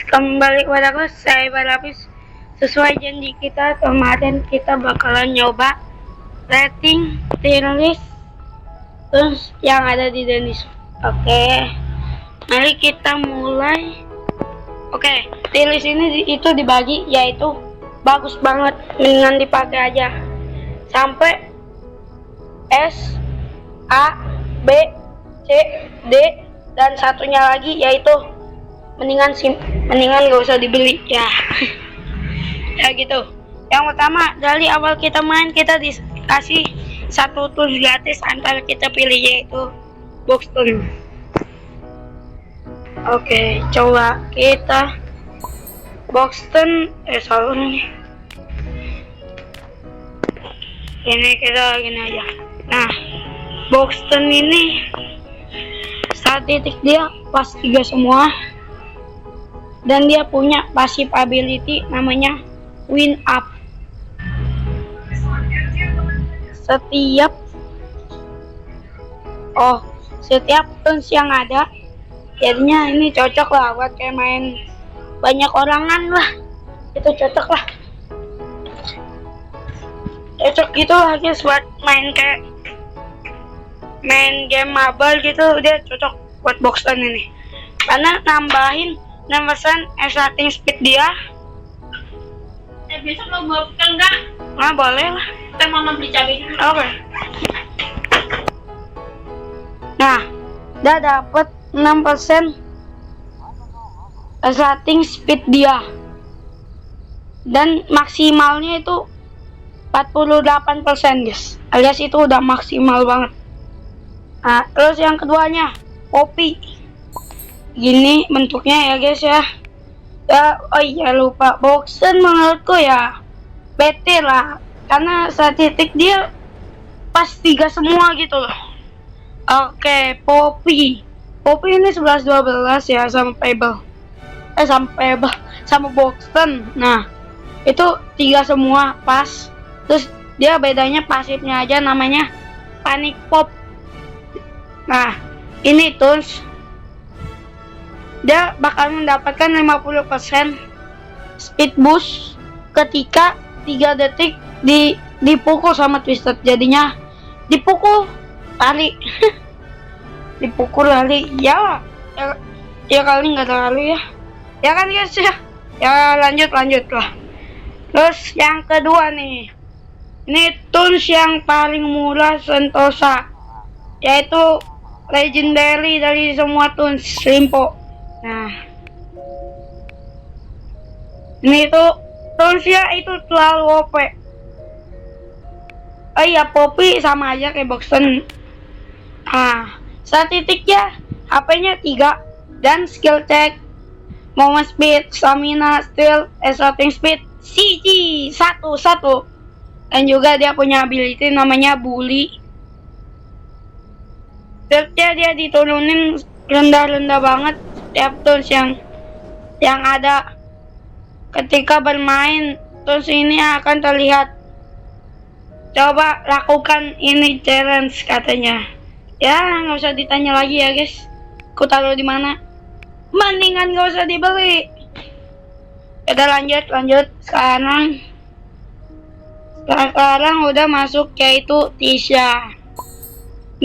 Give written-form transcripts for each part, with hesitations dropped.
kembali kepada aku, saya Barapis. Sesuai janji kita kemarin, kita bakalan nyoba rating tier list terus yang ada di Dennis. Oke, mari kita mulai. Oke, tier list ini itu dibagi, yaitu bagus banget, mendingan dipakai aja sampai S, A, B, C, D, dan satunya lagi yaitu mendingan gak usah dibeli ya. Ya gitu. Yang pertama, dari awal kita main kita dikasih satu tools gratis antara kita pilih, yaitu Boxton. Oke, coba kita Boxton salah nih. Ini kita gini aja. Nah, Boxton ini statistik dia pas 3 semua. Dan dia punya passive ability namanya Wind Up. Setiap turns yang ada, jadinya ini cocok lah buat kayak main banyak orangan lah. Itu cocok lah. Cocok gitu lah guys buat main kayak main game mobile gitu, dia cocok buat Boxton ini. Karena nambahin 6% rating speed dia. Besok mau buka enggak? Nah, boleh lah. Kita mau beli cabai dulu. Oke. Nah, dia dapat 6% rating speed dia. Dan maksimalnya itu 48% guys. Alias itu udah maksimal banget. Nah, terus yang keduanya, Poppy. Gini bentuknya ya guys ya. Oh iya lupa, Boxton menurutku ya bete lah, karena statistik dia pas 3 semua gitu loh. Oke, Poppy ini 11-12 ya sama Pebble. Sama Boxton. Nah, itu 3 semua pas. Terus dia bedanya pasifnya aja, namanya Panic Pop. Nah, ini tools dia bakal mendapatkan 50% speed boost ketika 3 detik dipukul sama Twisted. Jadinya dipukul lari. Dipukul lari ya kali nggak terlalu ya kan guys ya lanjut lah. Terus yang kedua nih, ini tools yang paling murah Sentosa, yaitu legendary dari semua tools, Limpo. Nah, ini tuh tools-nya itu terlalu OP. Oh iya, Poppy sama aja kayak Boxton. Statistiknya HP-nya 3 dan skill check, movement speed, stamina, stealth, rating speed CG 1. Dan juga dia punya ability namanya Bully. Stealth-nya dia diturunin rendah-rendah banget. Setiap tools yang ada ketika bermain, tools ini akan terlihat. Coba lakukan ini challenge katanya. Ya nggak usah ditanya lagi ya guys, aku taruh di mana. Mendingan nggak usah dibeli. Udah lanjut. Sekarang udah masuk yaitu Tisha.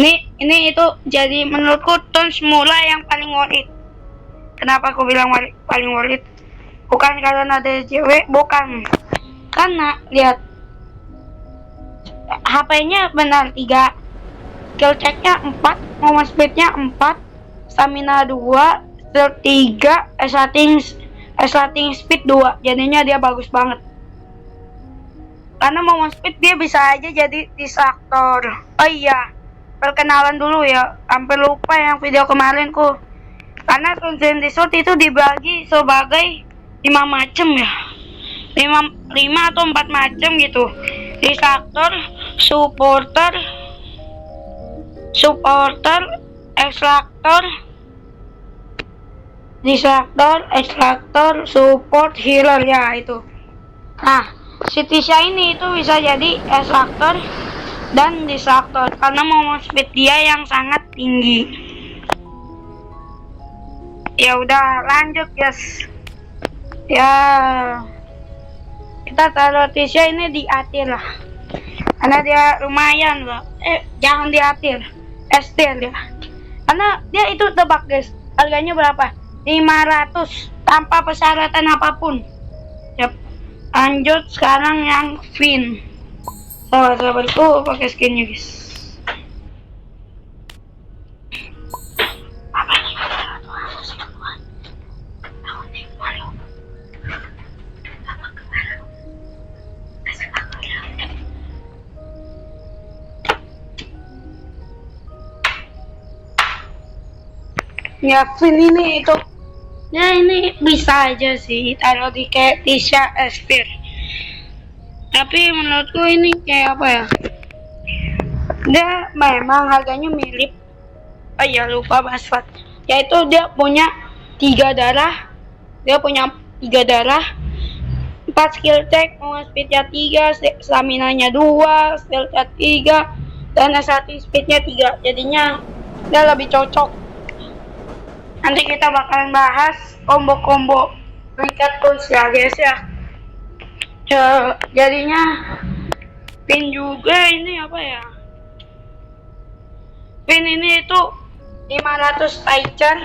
Ini itu jadi menurutku tools murah yang paling worth it. Kenapa aku bilang paling worth it? Bukan karena ada cewek, bukan. Karena lihat HP-nya benar 3, skill check-nya 4, movement speed-nya 4, stamina 2, stealth 3, rating speed 2. Jadinya dia bagus banget. Karena movement speed dia bisa aja jadi disruptor. Oh iya, perkenalan dulu ya, hampir lupa yang video kemarin ku. Karena Tunzen Resort itu dibagi sebagai 5 macam ya, 5 atau 4 macam gitu. Disruptor, supporter, extractor, support, healer ya itu. Nah, si Tisha ini itu bisa jadi extractor dan disruptor karena movement speed dia yang sangat tinggi. Ya udah lanjut guys. Ya, kita taruh Tisha ini di atir lah. Karena dia lumayan loh. Jangan di atir. Estir dia. Karena dia itu tebak guys. Harganya berapa? 500 tanpa persyaratan apapun. Yap. Lanjut sekarang yang Fin. Sahabat-sahabatku pakai skinnya guys. Ya Fin ini itu. Ya ini bisa aja sih taruh di kayak Tisha Estir. Tapi menurutku ini kayak apa ya? Dia memang harganya mirip. Oh iya lupa password. Yaitu dia punya 3 darah. Dia punya 3 darah. 4 skill check, speednya 3, stamina-nya 2, skill check 3, dan S1 speednya 3. Jadinya dia lebih cocok. Nanti kita bakalan bahas combo-combo ringkat tools ya guys ya. Jadinya pin juga ini apa ya? Pin ini itu 500 tiger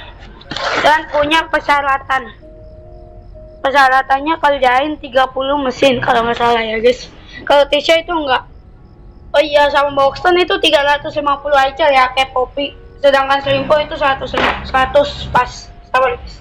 dan punya persyaratan. Persyaratannya kerjain 30 mesin kalau nggak salah ya guys. Kalau Tisha itu enggak. Oh iya sama Boxton itu 350 aja ya kayak Poppy. Sedangkan Slimpo itu 100 pas. Sabar guys.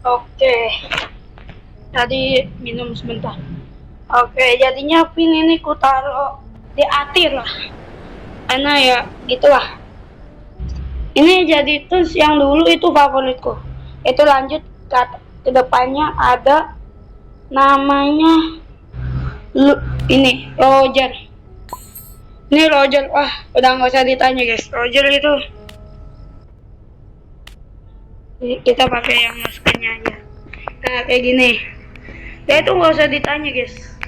Oke. Tadi minum sebentar. Oke, jadinya pin ini ku taruh di akhir lah. Karena ya gitulah. Ini jadi tools yang dulu itu favoritku. Itu lanjut ke depannya ada namanya ini Roger. Ini Roger, wah udah nggak usah ditanya guys. Roger itu kita pakai yang skinnya aja. Nah kayak gini. Ya itu nggak usah ditanya guys.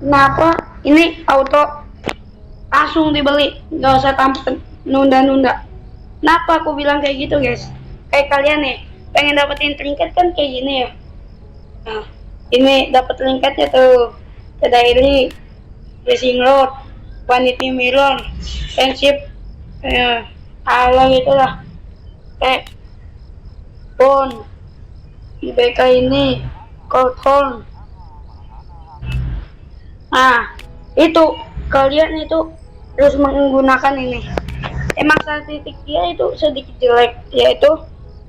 Kenapa ini auto langsung dibeli, nggak usah tampil nunda-nunda. Kenapa aku bilang kayak gitu guys? Kayak kalian nih pengen dapetin trinket kan kayak gini ya. Nah, ini dapat trinketnya tuh. Daily racing rod, vanity mirror, friendship, ala gitulah. Kayak phone, IBK ini, cold phone. Nah, itu kalian itu terus menggunakan ini. Emang statistik dia itu sedikit jelek, yaitu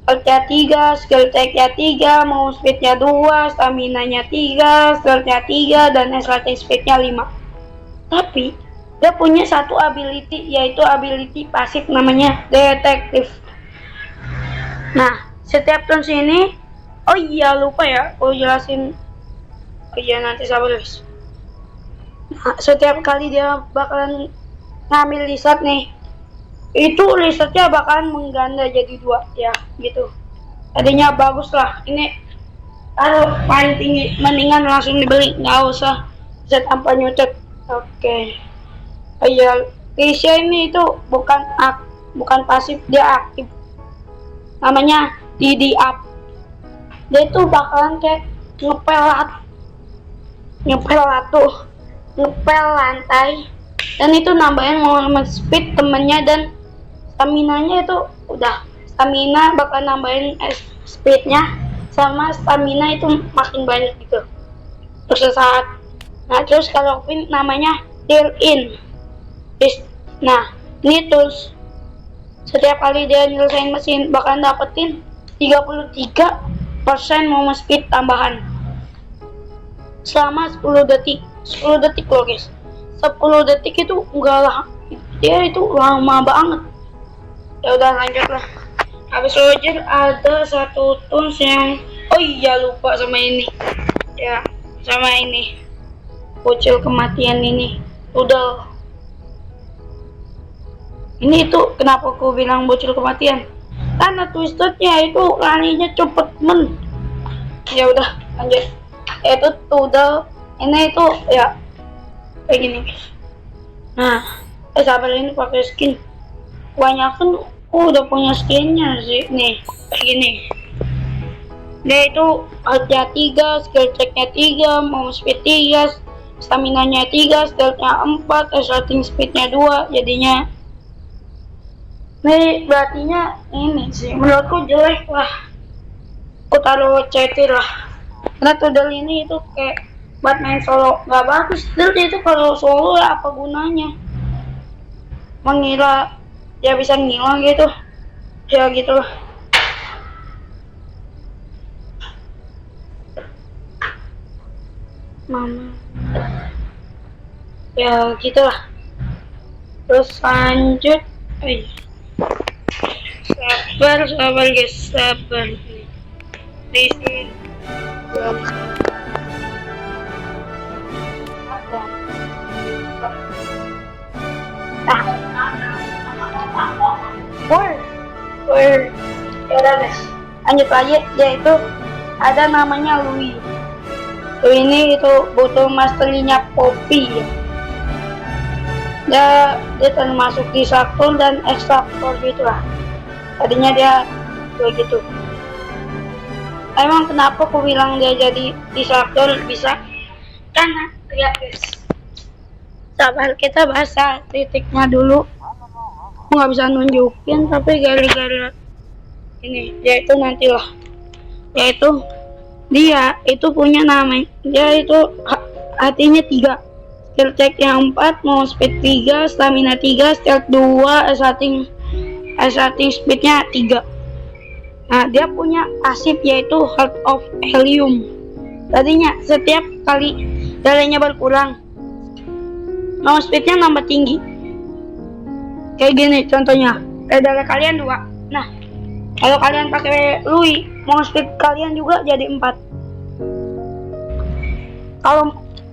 health-nya 3, skill check-nya 3, mau speed-nya 2, stamina-nya 3, skill-nya 3, dan S1 speed-nya 5. Tapi dia punya satu ability, yaitu ability pasif namanya detektif. Nah, setiap turn sini, oh iya lupa ya, aku jelasin. Oh iya nanti sabar guys. Nah, setiap kali dia bakalan ngambil riset nih, itu risetnya bakalan mengganda jadi 2 ya gitu. Tadinya bagus lah, ini kalau paling tinggi mendingan langsung dibeli, nggak usah riset tanpa nyucet. Oke. Oh iya, Tisha ini itu bukan pasif, dia aktif. Namanya DD up. Dia itu bakalan kayak ngepel lantai, dan itu nambahin movement speed temennya, dan stamina-nya itu udah stamina bakal nambahin speednya, sama stamina itu makin banyak gitu terus sesaat. Nah terus kalau pin namanya deal in. Nah ini tools setiap kali dia nyelesain mesin bakal dapetin 33% movement speed tambahan selama 10 detik loh guys. 10 detik itu enggak lah, dia itu lama banget. Ya udah lanjut lah. Habis Roger ada satu tools yang, oh iya lupa sama ini ya, sama ini bocil kematian ini udah. Ini itu kenapa aku bilang bocil kematian, karena twistednya itu larinya cepet men. Ya udah lanjut. Itu udah, ini itu ya kayak gini guys. Nah sabar, ini pakai skin banyak kan. Udah punya skinnya sih nih kayak gini. Dia itu health-nya 3, skill check-nya 3, mau speed 3, stamina-nya 3, stealth-nya 4, assaulting speed-nya 2. Jadinya nih berartinya ini sih menurutku jelek lah. Aku taruh CT lah. Karena tudel ini itu kayak buat main solo nggak bagus. Tudel itu kalau solo ya apa gunanya? Mengira dia bisa ngilang gitu. Ya gitu lah. Mama. Ya gitu lah. Terus lanjut. Sabar guys, sabar. Di sini belum. Ya udah guys, lanjut lagi. Yaitu ada namanya Louis. Louis ini itu butuh masternya Poppy ya. Dia termasuk disruptor dan ekstraktor gitu lah. Tadinya dia begitu. Emang kenapa aku bilang dia jadi disruptor bisa? Karena lihat guys, sabar, kita bahasa titiknya dulu. Aku nggak bisa nunjukin, tapi gara-gara ini yaitu nantilah, yaitu dia itu punya nama, dia itu hatinya 3, skill check yang 4, mau speed 3, stamina 3, stealth 2, assaulting speednya 3. Nah dia punya pasif yaitu Heart of Helium. Tadinya setiap kali darahnya berkurang, mau speednya nambah tinggi. Kayak gini contohnya, darah kalian 2. Nah kalau kalian pakai Louis, mau speed kalian juga jadi 4.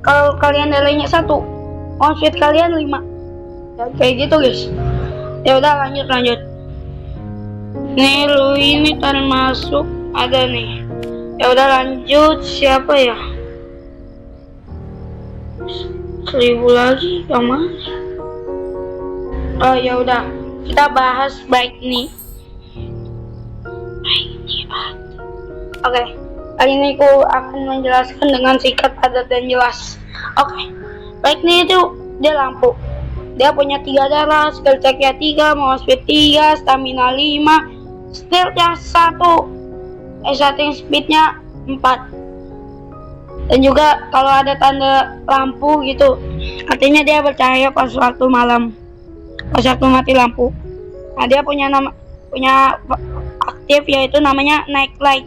Kalau kalian darahnya 1, mau speed kalian 5. Ya, kayak gitu guys. Ya udah lanjut. Nih Louis ini termasuk ada nih. Ya udah lanjut, siapa ya? 1000 lagi sama. Oh ya udah, kita bahas baik nih. Oke, kali ini aku akan menjelaskan dengan singkat, padat dan jelas. Oke, baik nih itu dia lampu. Dia punya 3 darah, skill check-nya 3, mau speed 3, stamina 5, stealth-nya 1, assaulting speed-nya 4. Dan juga kalau ada tanda lampu gitu, artinya dia bercahaya pas waktu malam, pas waktu mati lampu. Nah dia punya aktif yaitu namanya night light.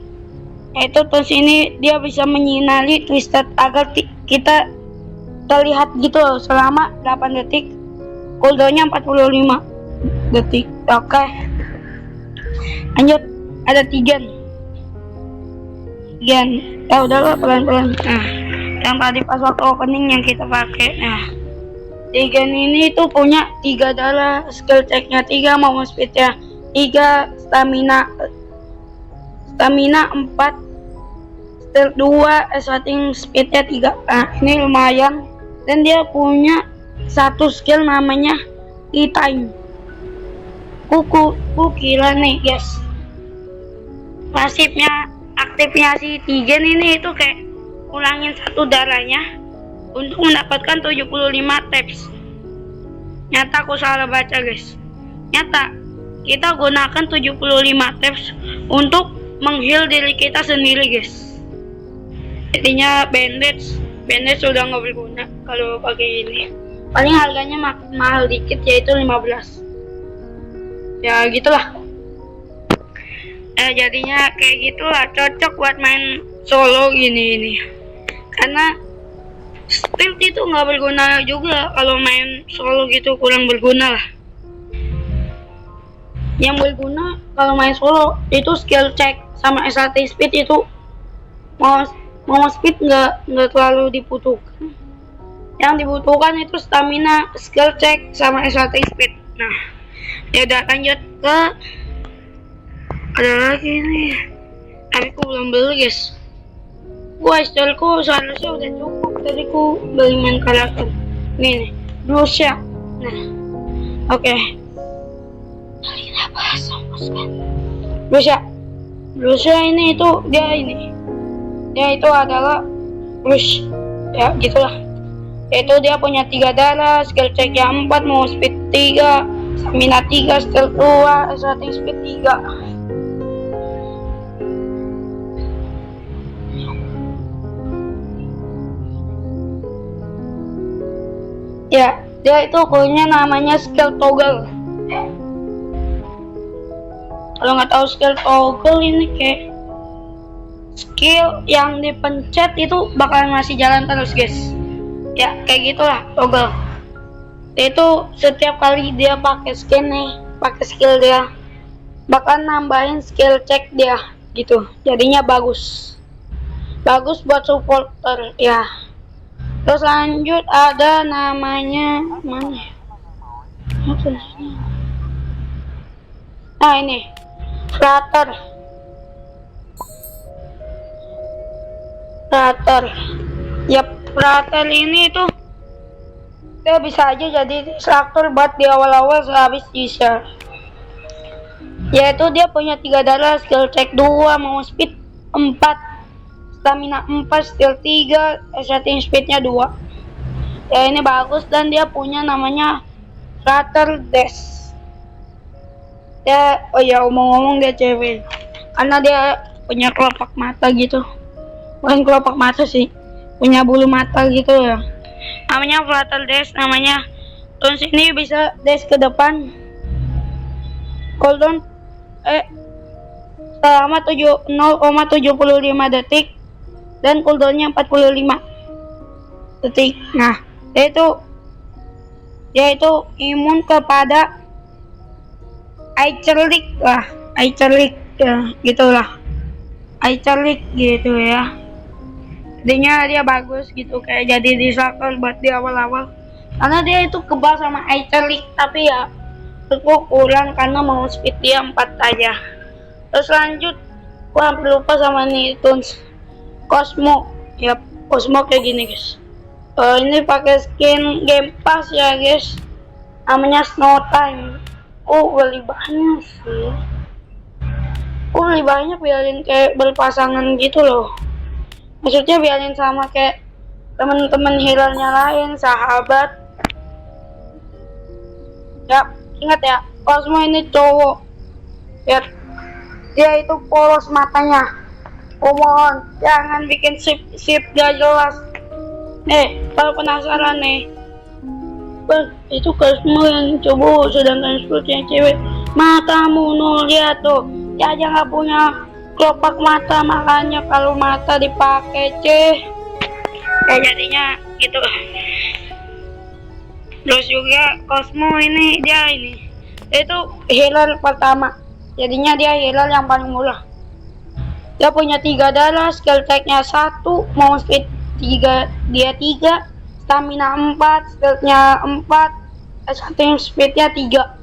Yaitu tools ini dia bisa menyinari twisted agar kita terlihat gitu loh, selama 8 detik. Cooldownnya 45 detik. Oke, lanjut. Ada Tigan. Ya udahlah pelan-pelan. Nah yang tadi pas waktu opening yang kita pakai. Nah Tigan ini tuh punya 3 darah, skill check-nya 3, mau speed-nya 3, stamina 4, stealth 2, assaulting speed-nya 3. Nah ini lumayan. Dan dia punya satu skill namanya E-Time. Kuku kira nih guys, pasifnya aktifnya si Tigan ini itu kayak ulangin 1 darahnya untuk mendapatkan 75 taps. Nyata aku salah baca guys. Nyata kita gunakan 75 taps untuk mengheal diri kita sendiri guys. Jadinya bandage sudah nggak berguna kalau pakai ini. Paling harganya makin mahal dikit, yaitu 15. Ya gitulah. Jadinya kayak gitulah, cocok buat main solo ini. Karena Stealth itu nggak berguna juga kalau main solo gitu, kurang berguna lah. Yang berguna kalau main solo itu skill check sama SAT speed. Itu mau speed nggak terlalu dibutuhkan. Yang dibutuhkan itu stamina, skill check sama SAT speed. Nah, ya udah lanjut ke ada lagi nih, tapi aku belum beli guys. Gua installku seharusnya udah cukup, tadi ku beli main karakter nih Lucia. Nah, oke. Kalian apa sama Lucia ini itu dia itu adalah Rush ya gitulah. Yaitu dia punya 3 darah, skill check yang 4, mau speed 3, stamina 3, skill 2, SAT speed 3. Ya, dia itu punya namanya skill toggle. Kalau nggak tahu skill toggle ini kayak skill yang dipencet itu bakalan masih jalan terus guys. Ya kayak gitulah toggle. Dia itu setiap kali dia pakai skill dia bakalan nambahin skill check dia gitu. Jadinya bagus buat supporter ya. Terus lanjut ada namanya mana? Nah ini Flutter. Ya Flutter ini tuh dia bisa aja jadi instruktur buat di awal-awal sehabis di-share. Yaitu dia punya 3 darah, skill check 2, mau speed 4, stamina 4, skill 3, SAT speednya 2. Ya ini bagus dan dia punya namanya Flutter Dash. Ya, oh ya ngomong-ngomong dia cewek. Karena dia punya kelopak mata gitu. Bukan kelopak mata sih, punya bulu mata gitu ya. Namanya Flutter Dash namanya. Terus ini bisa dash ke depan. Cooldown selama 0,75 detik dan cooldownnya 45 detik. Nah, yaitu imun kepada Acer Leak ya, gitulah. Acer Leak gitu ya. Jadinya dia bagus gitu, kayak jadi disaster buat di awal-awal. Karena dia itu kebal sama Acer Leak, tapi ya aku kurang karena mau speed dia 4 aja. Terus lanjut, gua hampir lupa sama nih Tunes Cosmo. Ya Cosmo kayak gini guys. Ini pakai skin Game Pass ya guys. Namanya Snow Time. Beli banyak sih. Beli banyak biarin kayak berpasangan gitu loh. Maksudnya biarin sama kayak temen-temen healernya lain, sahabat. Ya, ingat ya, Cosmo ini cowok. Ya, dia itu polos matanya. Mohon, jangan bikin sip gak jelas. Kalau penasaran nih, itu Cosmo yang cowok, sedangkan Sprout yang cewek. Matamu nol, lihat tuh, dia aja nggak punya kelopak mata, makanya kalau mata dipakai ya jadinya gitu. Terus juga Cosmo ini dia itu healer pertama, jadinya dia healer yang paling murah. Dia punya 3 darah, skill checknya 1, mau speed 3, dia 3, stamina 4, skillnya 4, SAT speednya 3.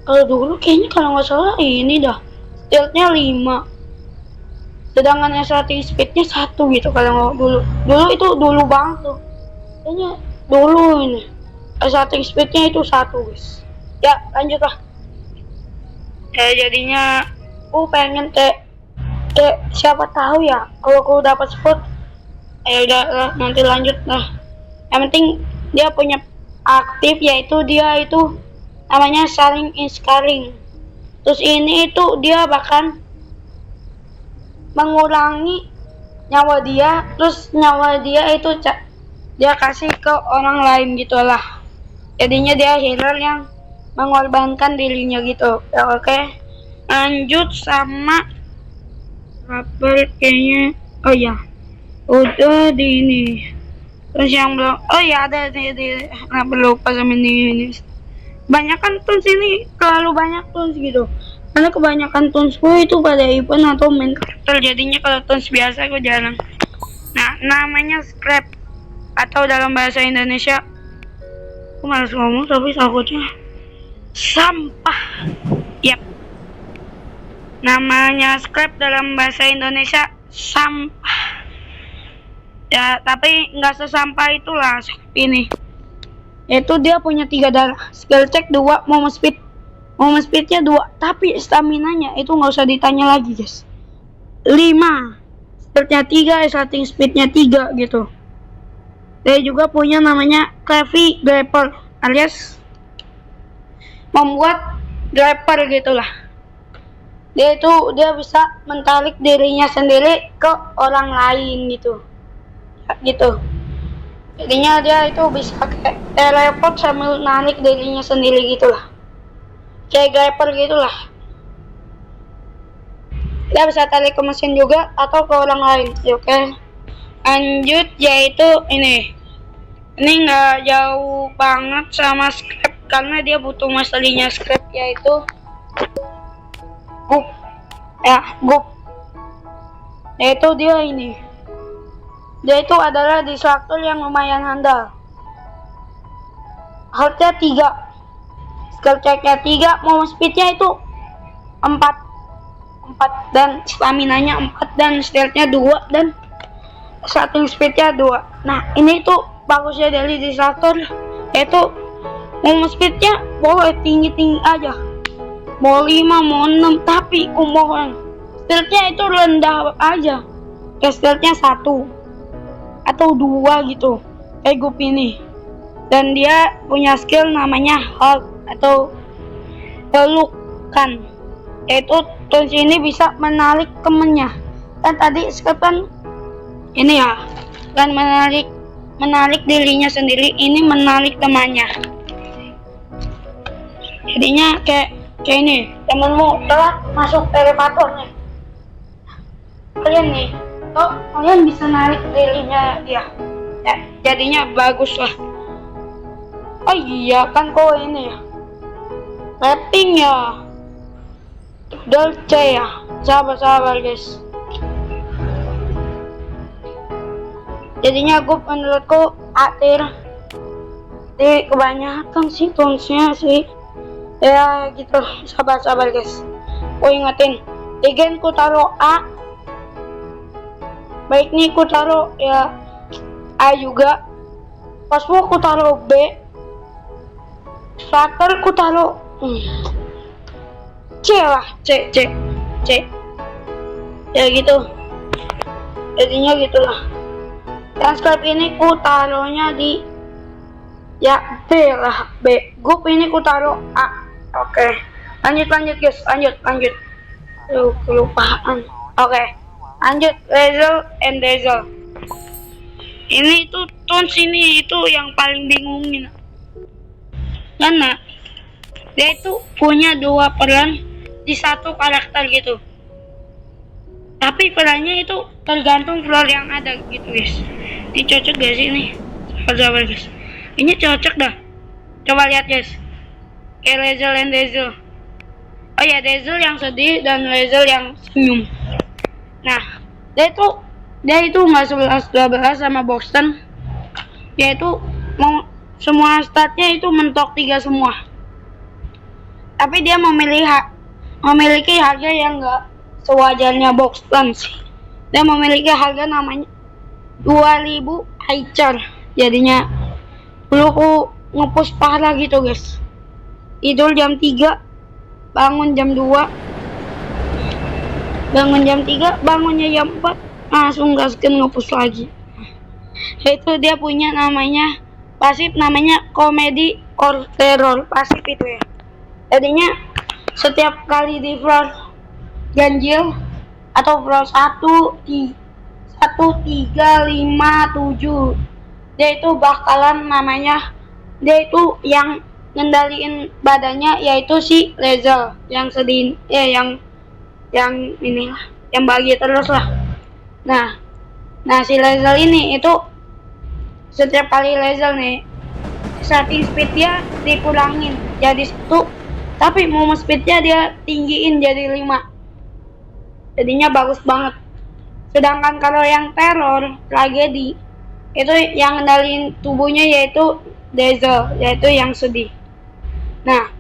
Kalau dulu kayaknya kalau nggak salah ini dah skillnya 5, sedangkan SAT speednya 1 gitu. Kalau dulu itu dulu banget tuh, kayaknya dulu ini SAT speednya itu 1 guys. Ya lanjut lah. Jadinya aku pengen kayak siapa tahu ya kalau aku dapat spot. Udah nanti lanjut lah. Yang penting dia punya aktif, yaitu dia itu namanya Sharing is Caring. Terus ini itu dia bahkan mengurangi nyawa dia, terus nyawa dia itu dia kasih ke orang lain gitulah. Jadinya dia healer yang mengorbankan dirinya gitu ya. Oke, lanjut sama Rapper kayaknya. Oh ya, udah di ini Terus yang belum, oh ya ada di kenapa lupa sama ini. Banyak kan tools ini, terlalu banyak tools gitu. Karena kebanyakan toonsku itu pada event atau main karakter, jadinya kalau toons biasa aku jarang. Nah, namanya scrap atau dalam bahasa Indonesia, aku malas ngomong tapi takutnya sampah. Yap. Namanya scrap dalam bahasa Indonesia sampah. Ya, tapi nggak sesampah itulah ini. Yaitu dia punya 3 darah, skill check 2, movement speed. Movement speednya 2, tapi staminanya itu nggak usah ditanya lagi guys. 5, speednya 3, starting speednya 3 gitu. Dia juga punya namanya Clavy Grapple alias membuat grapper gitulah. Dia bisa mentarik dirinya sendiri ke orang lain gitu. Gitu. Jadinya dia itu bisa kayak teleport sambil narik dirinya sendiri gitulah. Kayak grapper gitulah. Dia bisa tarik ke mesin juga atau ke orang lain. Oke. Lanjut yaitu ini. Ini nggak jauh banget sama scrap karena dia butuh masalahnya scrap yaitu Goop. Ya, Goop. Yaitu dia ini. Dia itu adalah disruptor yang lumayan handal. Health-nya 3, skill check-nya 3, movement speed-nya itu 4 dan stamina-nya 4 dan stealth-nya 2 dan starting speed-nya 2. Nah, ini tuh bagusnya dari disruptor yaitu movement speed-nya boleh tinggi-tinggi aja. Mau 5, mau 6, tapi kumohon stealth-nya itu rendah aja. Kayak stealth-nya 1 atau 2 gitu. Kayak Goop ini. Dan dia punya skill namanya Hulk atau pelukan. Yaitu tools ini bisa menarik temennya. Dan tadi kan ini ya, dan menarik dirinya sendiri, ini menarik temannya. Jadinya kayak ini, temenmu telat masuk elevator nih. Kalian nih, kalian bisa narik dirinya dia. Ya, jadinya bagus lah. Oh iya kan kok ini ya. Rating ya. Dolce ya. Sabar guys. Jadinya gue menurutku akhir. Jadi kebanyakan sih toonsnya sih. Ya gitu. Sabar guys. Gue ingetin. Again ku taruh A. Baik nih ku taruh ya A juga. Password ku taruh B. Starter ku taruh C lah, C. Ya gitu. Jadinya gitulah. Dan scrap ini ku taruhnya di ya B lah, B. Goop ini ku taruh A. Oke. Lanjut guys, lanjut. Kelupaan. Oke. Lanjut Razzle and Dazzle. Ini tuh toons ini itu yang paling bingungin. Karena dia itu punya 2 peran di satu karakter gitu. Tapi perannya itu tergantung floor yang ada gitu guys. Ini cocok gak sih ini? Sabar guys. Ini cocok dah. Coba lihat guys. Kayak Razzle and Dazzle. Oh ya, Dazzle yang sedih dan Razzle yang senyum. Nah, dia itu nggak 11-12 sama Boston. Yaitu mau semua statnya itu mentok 3 semua. Tapi dia memiliki harga yang enggak sewajarnya Boston sih. Dia memiliki harga namanya 2000 HR. Jadinya perlu ku ngepush parah gitu guys. Tidur jam 3, bangun jam 2. Bangun jam 3, bangunnya jam 4, langsung gaskan ngepush lagi. Itu dia punya namanya pasif, namanya komedi or terror pasif itu ya. Jadinya setiap kali di floor ganjil atau floor 1, 3, 5, 7, dia itu bakalan namanya, dia itu yang ngendaliin badannya yaitu si Razzle yang sedih ya, yang inilah, yang bahagia terus lah. Nah si Razzle ini itu setiap kali laser nih, starting speednya dikurangin jadi 1, tapi movement speednya dia tinggiin jadi 5. Jadinya bagus banget. Sedangkan kalau yang teror tragedi itu yang ngendalin tubuhnya yaitu Dazzle, yaitu yang sedih. Nah,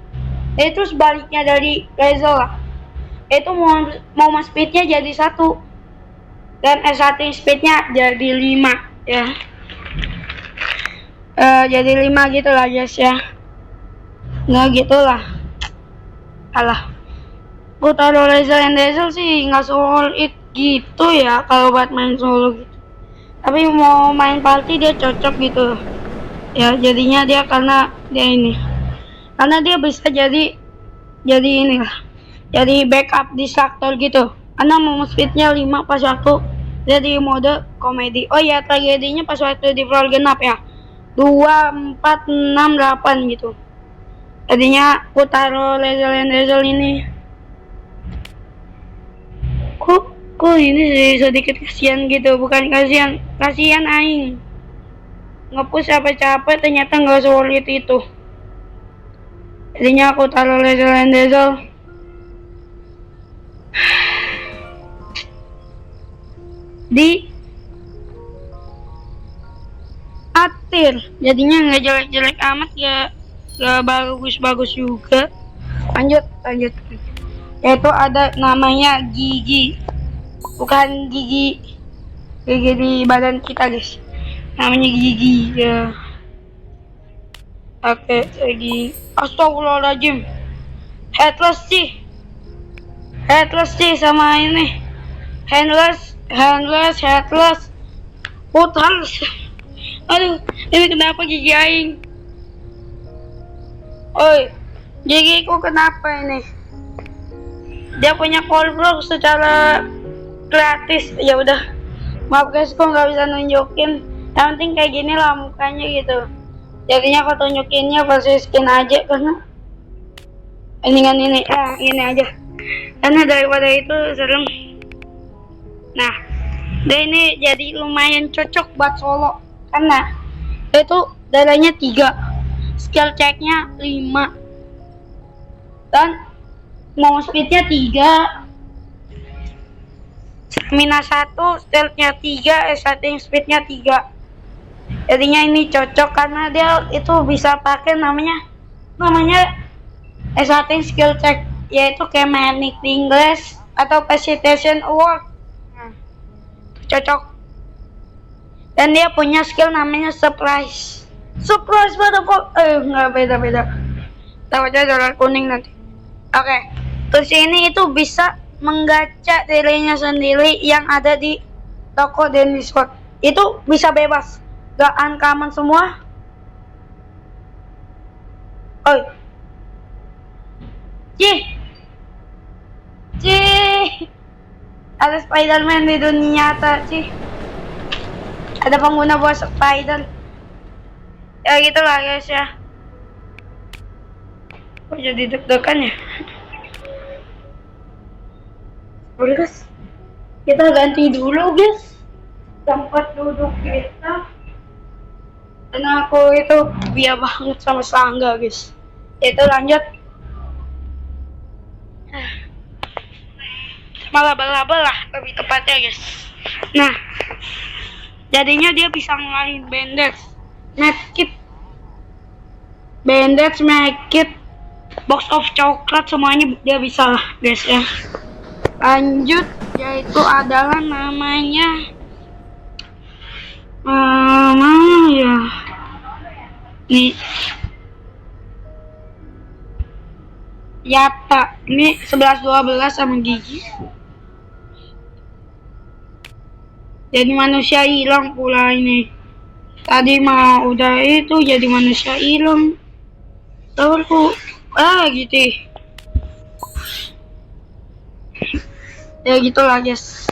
itu sebaliknya dari Dazzle lah. Itu mau speednya jadi 1 dan starting speednya jadi 5 ya. Jadi 5 gitu lah guys ya. Nggak gitulah. Alah. Gue taruh Laser and Dazzle sih nggak solid gitu ya kalau buat main solo gitu. Tapi mau main party dia cocok gitu. Ya jadinya dia karena dia bisa jadi inilah. Jadi backup distractor gitu. Karena mau speednya 5 pas waktu dia di mode komedi. Oh ya tragedinya pas waktu di floor genap ya. 2, 4, 6, 8 gitu. Jadinya aku taruh Laser and Dazzle ini. Kok ini sih sedikit kasihan gitu, bukan kasihan aing. Ngepush capek-capek ternyata nggak solid itu. Jadinya aku taruh Laser and Dazzle. Di atir, jadinya nggak jelek-jelek amat ya, nggak bagus-bagus juga. Lanjut. Yaitu ada namanya gigi, bukan gigi di badan kita guys, namanya gigi ya. Oke, lagi astagfirullahaladzim, headless sih sama ini handless putus. Aduh, ini kenapa gigi aing? Oi, gigiku kenapa ini? Dia punya callblock secara gratis. Ya udah, maaf guys, kok nggak bisa nunjukin. Yang penting kayak gini lah mukanya gitu. Jadinya aku tunjukinnya versi skin aja karena ini aja. Karena daripada itu serem. Nah, dia ini jadi lumayan cocok buat solo karena itu darahnya 3, skill checknya 5, dan mau speednya 3, stamina 1, stealthnya 3, starting speednya 3. Jadinya ini cocok karena dia itu bisa pakai namanya starting skill check, yaitu kayak Manic English atau Precipitation Award. Cocok. Dan dia punya skill namanya Surprise motherfucker. Nggak beda. Tahu aja dolar kuning nanti. Oke. Terus ini itu bisa menggacha dirinya sendiri yang ada di toko dan Discord. Itu bisa bebas, gak uncommon semua. Oi, Cih, ada Spiderman di dunia nyata, ada pengguna bos Spider. Ya gitulah guys ya. Kok jadi deg-degan ya? Boleh guys, kita ganti dulu guys tempat duduk kita. Dan aku itu biar banget sama serangga guys. Itu lanjut. Malah laba-laba lah lebih tepatnya guys. Nah, jadinya dia bisa ngelain bandage, medkit, box of coklat, semuanya dia bisa lah guys ya. Lanjut, yaitu adalah namanya ya nih Yata, ini 11-12 sama gigi. Jadi manusia hilang pula ini. Tadi mah udah itu jadi manusia hilang. Tahu gitu. Ya gitulah guys.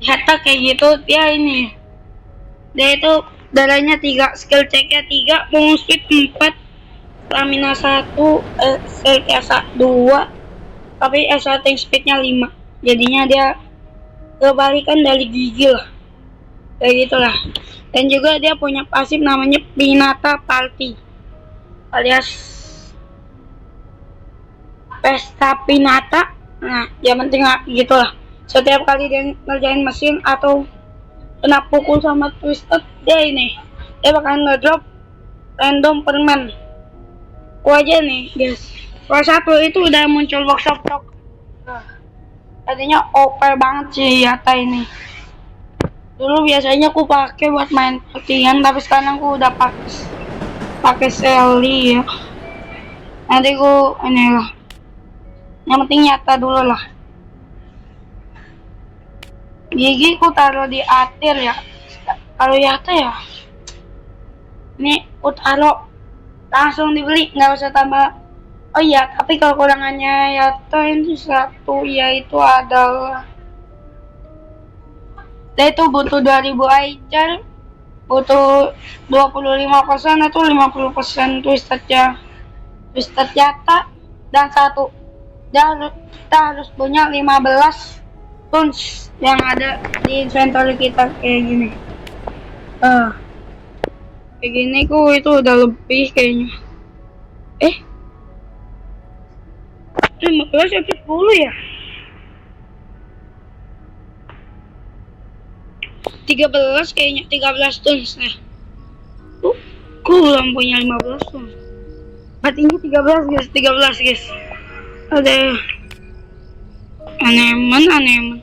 Yata kayak gitu dia ini. Dia itu darahnya 3, skill checknya 3, movement speed 4, stamina 1, skill 2, tapi starting speednya 5. Jadinya dia kebalikan dari gigi lah. Kayak gitulah. Dan juga dia punya pasif namanya Pinata Party alias Pesta Pinata. Nah, yang penting gitulah. Setiap kali dia ngerjain mesin atau kena pukul sama Twisted, dia bakalan ngedrop random permen. Aku aja nih guys, kelas 1 itu udah muncul workshop talk. Tadinya OP banget sih Yata ini. Dulu biasanya aku pakai buat main pertian, tapi sekarang aku udah pakai Sally ya. Nanti aku ini lah. Yang penting Yata dulu lah. Gigi ku taruh di atir ya. Kalau Yata ya, ini ku taruh langsung dibeli, nggak usah tambah. Oh iya, tapi kalau kurangannya Yata ini satu, yaitu adalah dia itu butuh 2000 iCar, butuh 25% atau 50% Twisted Yata, dan satu. Dan kita harus punya 15 tools yang ada di inventory kita kayak gini. Kayak gini itu udah lebih kayaknya. 15 sampai 10 ya? 13 kayaknya, 13 tons. Nah, aku belum punya 15 tons. Berarti ini 13 guys. Ada anemen.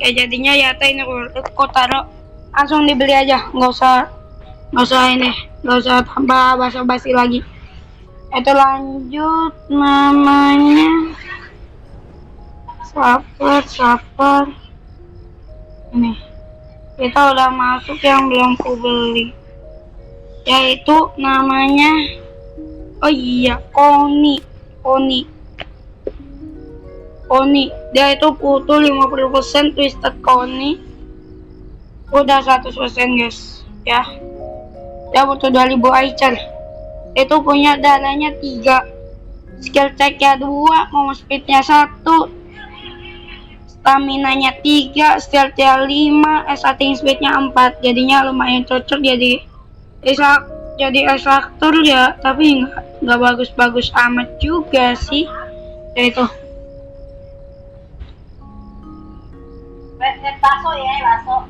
Ya jadinya Yata ini aku taruh langsung dibeli aja, nggak usah tambah basa-basi lagi. Itu lanjut namanya Saper. Ini kita udah masuk yang belum ku beli, yaitu namanya Koni. Dia itu butuh 50% Twisted Koni, udah 100% guys ya. Dia butuh 2000 iCar. Itu punya dananya 3, skill check-nya 2, mau speed-nya 1, stamina-nya 3, stealth-nya 5, starting speed-nya 4. Jadinya lumayan cocok jadi extractor ya, tapi nggak bagus-bagus amat juga sih. Ya itu. Baso.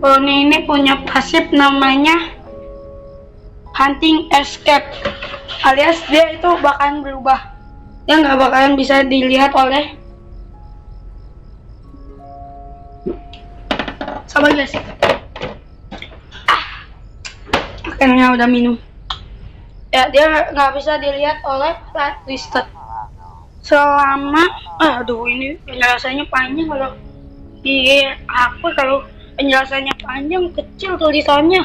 Pony ini punya pasif namanya Hunting Escape, alias dia itu bakalan berubah. Dia nggak bakalan bisa dilihat oleh sabar guys. Akhirnya udah minum. Ya, dia nggak bisa dilihat oleh Twisted selama ini penjelasannya panjang. Kalau di HP kalau penjelasannya panjang kecil tulisannya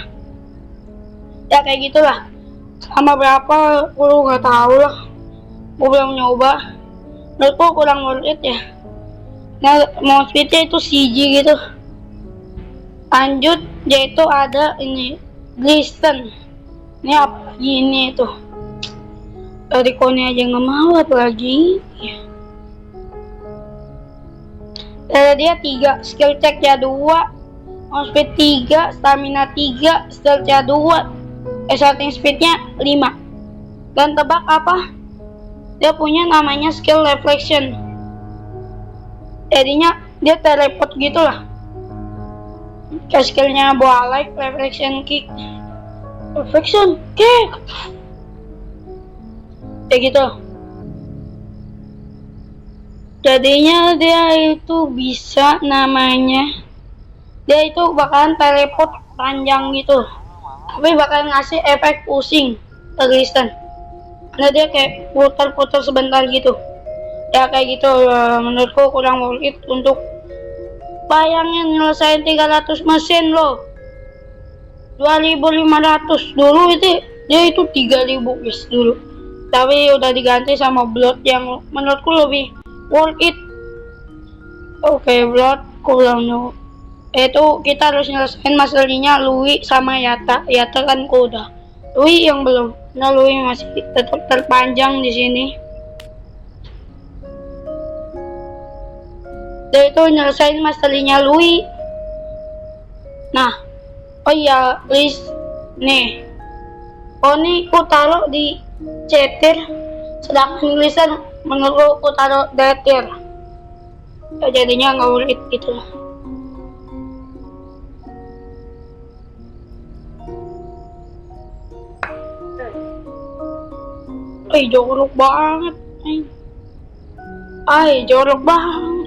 ya kayak gitulah. Sama berapa aku nggak tahu lah, gue belum nyoba. Menurutku kurang worth it ya. Nah, mau speednya itu CG gitu. Lanjut yaitu ada ini Glisten. Ini apa gini tuh, Rikoni aja nggak mau, apalagi dia 3, skill check-nya 2, mau speed 3, stamina 3, stealth-nya 2, starting speed-nya 5. Dan tebak apa? Dia punya namanya skill reflection. Jadinya dia teleport gitulah. Kayak skillnya Boalike, reflection kick. Kayak gitu. Jadinya dia itu bisa namanya, dia itu bakalan teleport panjang gitu, tapi bakalan ngasih efek pusing ke Glisten. Karena dia kayak putar-putar sebentar gitu. Ya kayak gitu. Menurutku kurang worth it untuk bayangin nyelesain 300 mesin loh. 2500 dulu itu dia itu 3000 guys dulu. Tapi udah diganti sama Blood yang menurutku lebih worth it. Oke, Blood aku belum Itu kita harus nyelesain masalahnya Louis sama Yata. Yata kan udah. Louis yang belum. Nah, Louis masih tetap terpanjang di sini. Dan itu nyelesain masalahnya Louis. Nah, oh iya, please nih. Oh nih, ku taruh di cetir. Sedangkan tulisan menurut ku taruh detir. Ya, jadinya nggak ulit gitu. Jorok banget. Jorok banget.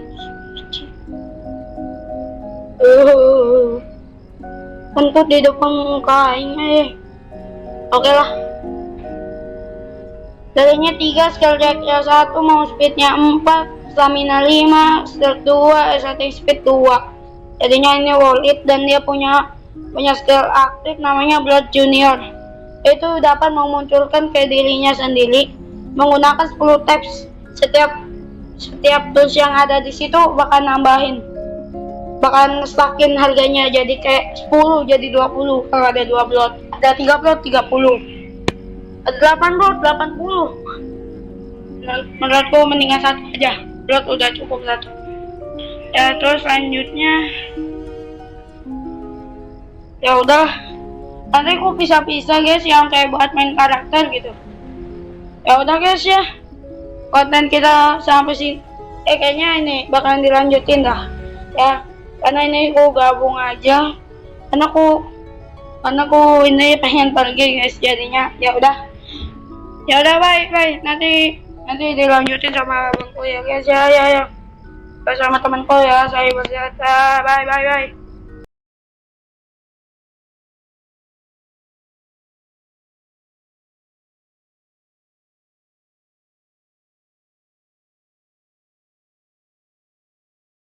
Untuk di depan muka ini. Oke lah. Darinya 3, skill checknya 1, mau speednya 4, stamina 5, stealth 2, exotic speed 2. Jadinya ini worth it, dan dia punya skill aktif namanya Blood Junior. Itu dapat memunculkan ke dirinya sendiri menggunakan 10 taps. Setiap tools yang ada di situ bakal stackin harganya, jadi kayak 10 jadi 20. Kalau ada 2 blood, ada 3 blood 30, ada 8 blood 80. Menurutku mendingan 1 aja, blood udah cukup 1. Ya, terus selanjutnya ya udah, nanti aku pisah-pisah guys yang kayak buat main karakter gitu. Ya udah guys ya, konten kita sampai sini. Kayaknya ini bakalan dilanjutin dah ya, karena ini aku gabung aja, karena aku ini pengen pergi guys, jadinya ya udah bye. Nanti dilanjutin sama abangku ya guys ya. Bersama temanku ya, saya berjata, bye.